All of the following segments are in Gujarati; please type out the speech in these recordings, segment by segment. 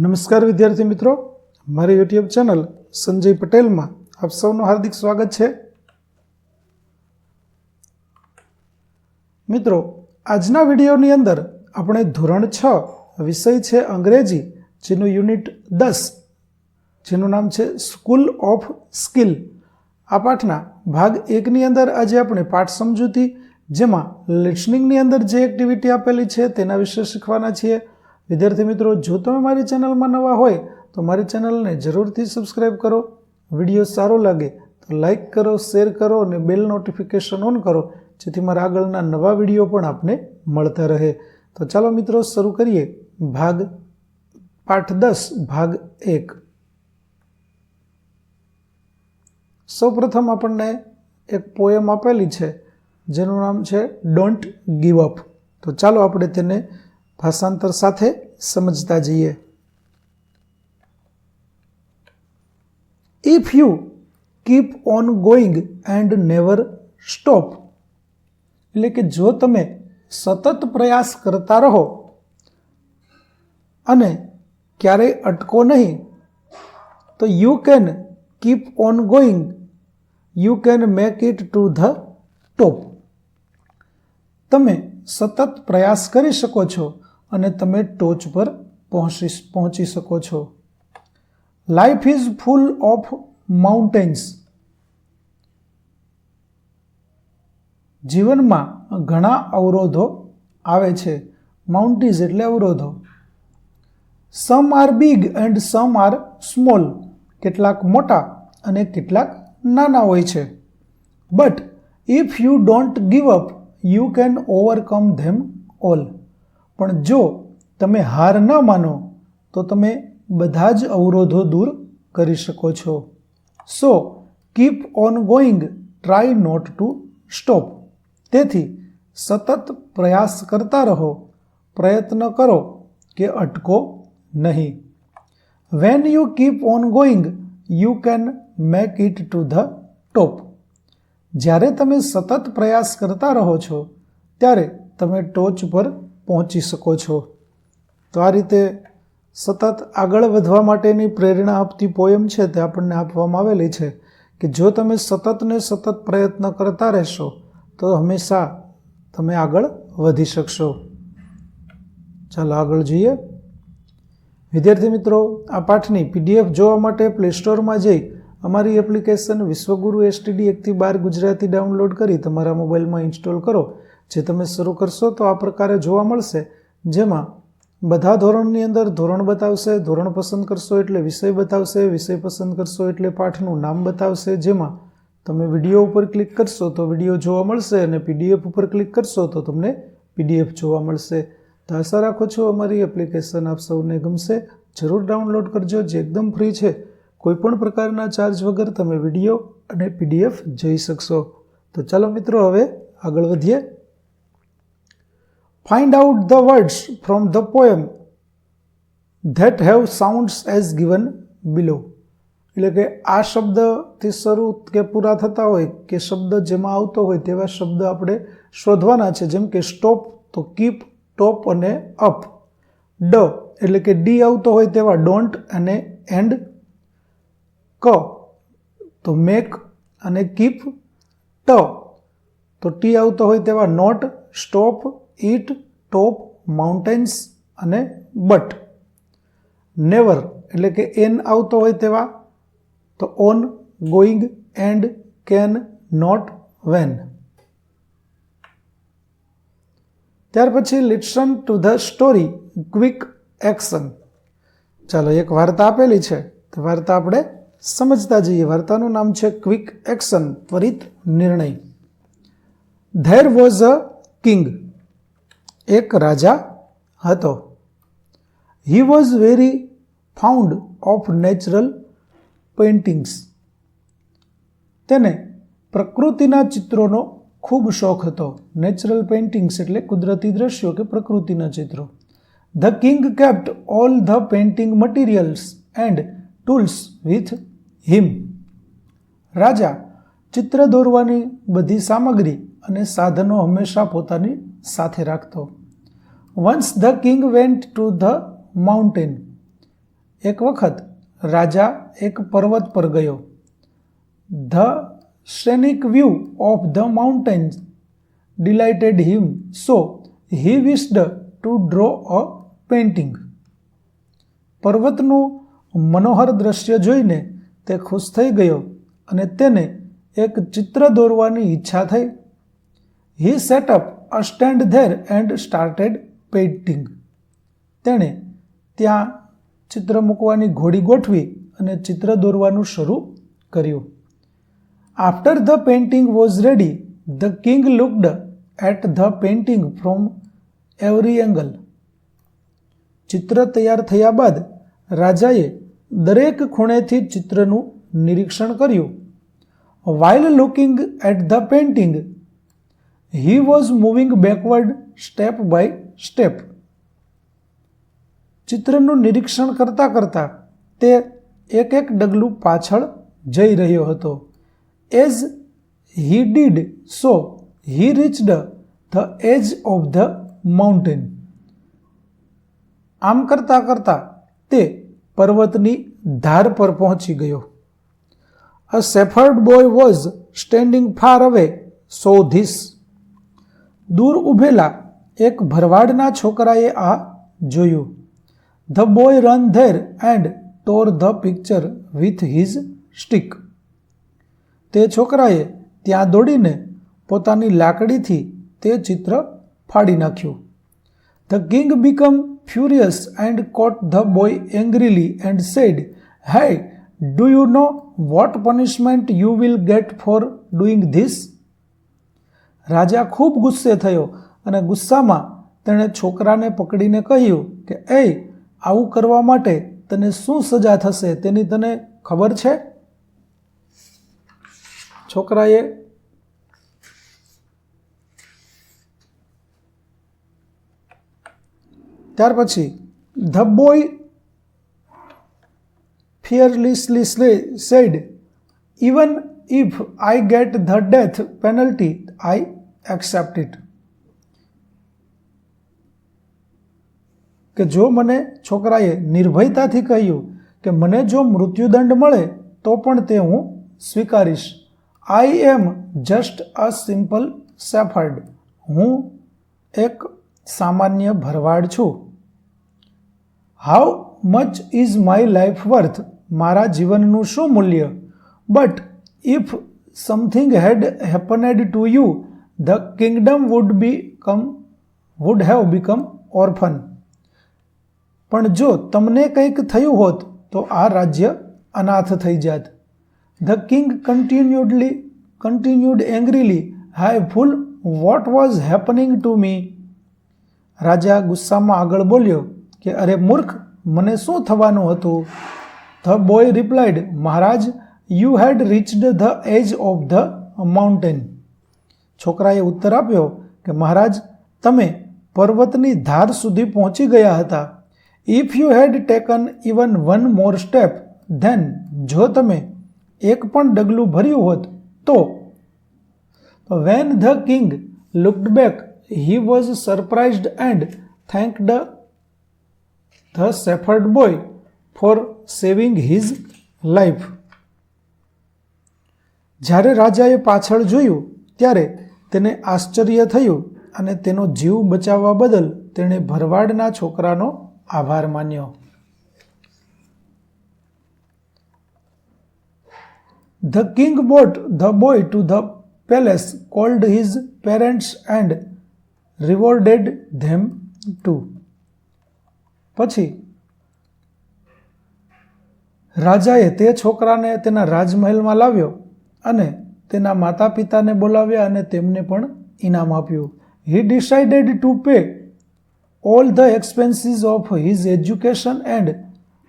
નમસ્કાર વિદ્યાર્થી મિત્રો, મારી યુટ્યુબ ચેનલ સંજય પટેલમાં આપ સૌનું હાર્દિક સ્વાગત છે. મિત્રો, આજના વિડીયોની અંદર આપણે ધોરણ 6 વિષય છે અંગ્રેજી, જેનું યુનિટ 10, જેનું નામ છે સ્કૂલ ઓફ સ્કિલ. આ પાઠના ભાગ 1 ની અંદર આજે આપણે પાઠ સમજૂતી, જેમાં લિસનિંગની અંદર જે એક્ટિવિટી આપેલી છે તેના વિશે શીખવાના છીએ. વિદ્યાર્થી મિત્રો, જો તમે મારી ચેનલમાં નવા હોય તો મારી ચેનલને જરૂરથી સબસ્ક્રાઈબ કરો. વિડીયો સારો લાગે તો લાઈક કરો, શેર કરો અને બેલ નોટિફિકેશન ઓન કરો, જેથી મારા આગળના નવા વિડીયો પણ આપને મળતા રહે. તો ચાલો મિત્રો, શરૂ કરીએ પાઠ 10 ભાગ 1. સૌપ્રથમ આપણને એક પોયમ આપેલી છે જેનું નામ છે ડોન્ટ ગીવ અપ. તો ચાલો આપણે તેને ભાષાંતર સાથે સમજતા જઈએ. If you keep on going and never stop, એટલે કે જો તમે સતત પ્રયાસ કરતા રહો અને ક્યારેય અટકો નહીં, તો you can keep on going, you can make it to the top. તમે સતત પ્રયાસ કરી શકો છો અને તમે ટોચ પર પહોંચી શકો છો. Life is full of mountains, જીવનમાં ઘણા અવરોધો આવે છે. માઉન્ટેન્સ એટલે અવરોધો. Some are big and some are small, કેટલાક મોટા અને કેટલાક નાના હોય છે. But if you don't give up, you can overcome them all. પણ જો તમે હાર ન માનો તો તમે બધા જ અવરોધો દૂર કરી શકો છો. So keep on going, try not to stop. તેથી સતત પ્રયાસ કરતા રહો, પ્રયત્ન કરો કે અટકો નહીં. When you keep on going, you can make it to the top. જ્યારે તમે સતત પ્રયાસ કરતા રહો છો ત્યારે તમે ટોચ પર પહોંચી શકો છો. તો આ રીતે સતત આગળ વધવા માટેની પ્રેરણા આપતી પોયમ છે તે આપણને આપવામાં આવેલી છે કે જો તમે સતત ને સતત પ્રયત્ન કરતા રહેશો તો હંમેશા તમે આગળ વધી શકશો. ચાલો આગળ જોઈએ. વિદ્યાર્થી મિત્રો, આ પાઠની PDF જોવા માટે પ્લે સ્ટોરમાં જઈ અમારી એપ્લિકેશન વિશ્વગુરુ STD 1 થી 12 ગુજરાતી ડાઉનલોડ કરી તમારા મોબાઈલમાં ઇન્સ્ટોલ કરો. જે તમે શરૂ કરશો તો આ પ્રકારે જોવા મળશે, જેમાં બધા ધોરણની અંદર ધોરણ બતાવશે, ધોરણ પસંદ કરશો એટલે વિષય બતાવશે, વિષય પસંદ કરશો એટલે પાઠનું નામ બતાવશે. જેમાં તમે વિડીયો ઉપર ક્લિક કરશો તો વિડીયો જોવા મળશે અને PDF ઉપર ક્લિક કરશો તો તમને PDF જોવા મળશે. તો આશા રાખું છું અમારી એપ્લિકેશન આપ સૌને ગમશે. જરૂર ડાઉનલોડ કરજો, જે એકદમ ફ્રી છે. કોઈપણ પ્રકારના ચાર્જ વગર તમે વિડીયો અને PDF જોઈ શકશો. તો ચાલો મિત્રો, હવે આગળ વધીએ. Find out the words from the poem that have sounds as given below. એટલે કે આ શબ્દથી શરૂ કે પૂરા થતા હોય કે શબ્દ જેમાં આવતો હોય તેવા શબ્દ આપણે શોધવાના છે. જેમ કે સ્ટોપ તો કીપ, ટોપ અને અપ. ડ એટલે કે ડી આવતો હોય તેવા ડોન્ટ અને એન્ડ. ક તો મેક અને કીપ. ટ તો ટી આવતો હોય તેવા not, stop, it, top, mountains અને બટ. નેવર એટલે કે એન આવતો હોય તેવા તો on, going, and, can, not, when. ત્યાર પછી listen to the story, quick action. ચાલો, એક વાર્તા આપેલી છે તો વાર્તા આપણે સમજતા જઈએ. વાર્તાનું નામ છે ક્વિક એક્શન, ત્વરિત નિર્ણય. ધેર વોઝ અ કિંગ, એક રાજા હતો. He was very found of natural paintings, તેને પ્રકૃતિના ચિત્રોનો ખૂબ શોખ હતો. નેચરલ પેઇન્ટિંગ્સ એટલે કુદરતી દ્રશ્યો કે પ્રકૃતિના ચિત્રો. The king kept all the painting materials and tools with him. રાજા ચિત્ર દોરવાની બધી સામગ્રી અને સાધનો હંમેશા પોતાની સાથે રાખતો. Once the king went to the mountain, એક વખત રાજા એક પર્વત પર ગયો. The scenic view of the mountains delighted him, so he wished to draw a painting. પર્વતનું મનોહર દ્રશ્ય જોઈને તે ખુશ થઈ ગયો અને તેને એક ચિત્ર દોરવાની ઈચ્છા થઈ. He set up a stand there and started painting. તેણે ત્યાં ચિત્ર મૂકવાની ઘોડી ગોઠવી અને ચિત્ર દોરવાનું શરૂ કર્યું. After the painting was ready, the king looked at the painting from every angle. ચિત્ર તૈયાર થયા બાદ રાજાએ દરેક ખૂણેથી ચિત્રનું નિરીક્ષણ કર્યું. While looking at the painting, he was moving backward step by step. ચિત્રનું નિરીક્ષણ કરતા કરતા તે એક એક ડગલું પાછળ જઈ રહ્યો હતો. As he did so, he reached the edge of the mountain. આમ કરતા કરતા તે પર્વતની ધાર પર પહોંચી ગયો. A shepherd boy was standing far away, saw this. દૂર ઊભેલા એક ભરવાડના છોકરાએ આ જોયું. The boy ran there and tore the picture with his stick. તે છોકરાએ ત્યાં દોડીને પોતાની લાકડીથી તે ચિત્ર ફાડી નાખ્યું. The king became furious and caught the boy angrily and said, "Hey, do you know what punishment you will get for doing this?" રાજા ખૂબ ગુસ્સે થયો અને ગુસ્સામાં તેણે છોકરાને પકડીને કહ્યું કે આવું કરવા માટે તને શું સજા થશે તેની તને ખબર છે? છોકરાએ ત્યાર પછી the boy fearlessly said, "Even if I get the death penalty, I accept it." કે જો મને છોકરાએ નિર્ભયતાથી કહ્યું કે મને જો મૃત્યુદંડ મળે તો પણ તે હું સ્વીકારીશ. I am just a simple shepherd. હું એક સામાન્ય ભરવાડ છું. How much is my life worth? મારા જીવનનું શું મૂલ્ય? But if something had happened to you, the kingdom would have become orphan. પણ જો તમને કંઈક થયું હોત તો આ રાજ્ય અનાથ થઈ જાત. The king continued angrily, "Hey fool, what was happening to me?" રાજા ગુસ્સામાં આગળ બોલ્યો કે અરે મૂર્ખ, મને શું થવાનું હતું? The boy replied, "Maharaj, you had reached the edge of the mountain." છોકરાએ ઉત્તર આપ્યો કે મહારાજ, તમે પર્વતની ધાર સુધી પહોંચી ગયા હતા. If you had taken even one more step, then જો તમે એક પણ ડગલું ભર્યું હોત તો. When the king looked back, he was surprised and thanked the shepherd boy for saving his life. જ્યારે રાજાએ પાછળ જોયું ત્યારે તેને આશ્ચર્ય થયું અને તેનો જીવ બચાવવા બદલ તેણે ભરવાડના છોકરાનો આભાર માન્યો. The king brought the boy to the palace, called his parents and rewarded them too. પછી રાજાએ તે છોકરાને તેના રાજમહેલમાં લાવ્યો અને તેના માતા પિતાને બોલાવ્યા અને તેમને પણ ઇનામ આપ્યું. He decided to pay all the expenses of his education and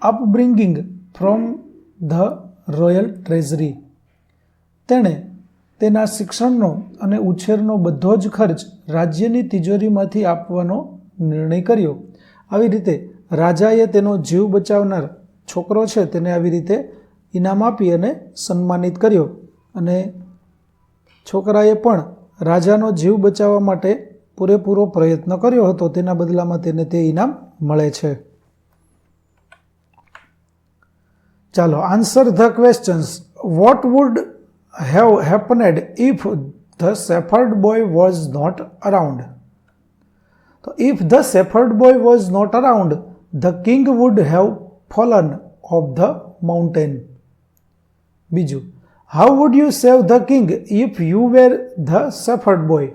upbringing from the royal treasury. તેણે તેના શિક્ષણનો અને ઉછેરનો બધો જ ખર્ચ રાજ્યની તિજોરીમાંથી આપવાનો નિર્ણય કર્યો. આવી રીતે રાજાએ તેનો જીવ બચાવનાર છોકરો છે તેને આવી રીતે ઇનામ આપી અને સન્માનિત કર્યો અને છોકરાએ પણ રાજાનો જીવ બચાવવા માટે પૂરેપૂરો પ્રયત્ન કર્યો હતો. તેના બદલામાં તેને તે ઇનામ મળે છે. ચાલો answer the questions. What would have happened if the shepherd boy was not around? તો if the shepherd boy was not around, the king would have fallen off the mountain. બીજું, how would you save the king if you were the shepherd boy?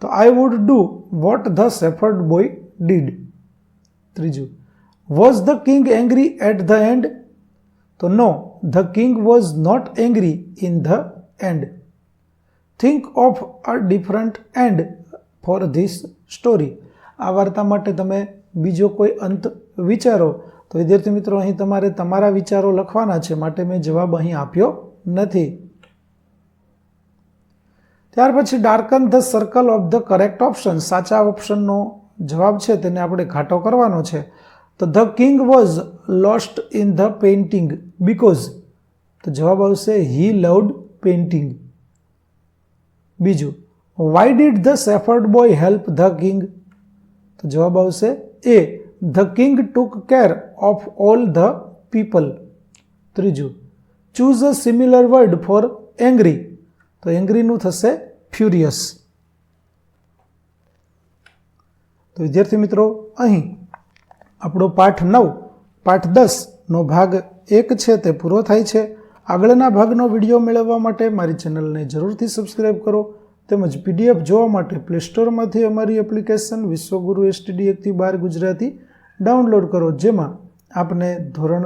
તો I would do what the shepherd boy did. ત્રીજું, was the king angry at the end? તો no, the king was not angry in the and. Think of a different and for this story. આ વાર્તા માટે તમે બીજો કોઈ અંત વિચારો. તો વિદ્યાર્થી મિત્રો, અહીં તમારે તમારા વિચારો લખવાના છે, માટે મેં જવાબ અહીં આપ્યો નથી. ત્યાર પછી darken the circle of the correct option. સાચા ઓપ્શનનો જવાબ છે તેને આપણે ઘાટો કરવાનો છે. તો the king was lost in the painting because. તો જવાબ આવશે હી લવડ પેઇન્ટિંગ. બીજું, why did the shepherd boy help the king? તો જવાબ આવશે એ, the king took care of all the people. ત્રીજું, choose a similar word for angry. તો એંગ્રીનું થશે ફ્યુરિયસ. તો વિદ્યાર્થી મિત્રો, અહીં આપણો પાઠ 9 પાઠ 10નો ભાગ 1 છે તે પૂરો થાય છે. આગળના ભાગનો વિડીયો મેળવવા માટે મારી ચેનલને જરૂરથી સબસ્ક્રાઈબ કરો, તેમજ PDF જોવા માટે પ્લે સ્ટોરમાંથી અમારી એપ્લિકેશન વિશ્વગુરુ STD 1-12 ગુજરાતી ડાઉનલોડ કરો, જેમાં આપને ધોરણ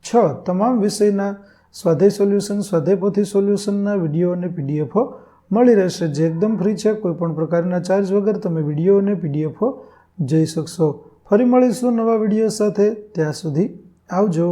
6 તમામ વિષયના સ્વાધ્યાય સોલ્યુશન, સ્વાધ્યાય પોથી સોલ્યુશનના વિડીયો અને PDF મળી રહેશે, જે એકદમ ફ્રી છે. કોઈપણ પ્રકારના ચાર્જ વગર તમે વિડીયો અને PDF જોઈ શકશો. ફરી મળીશું નવા વિડીયો સાથે. ત્યાં સુધી આવજો.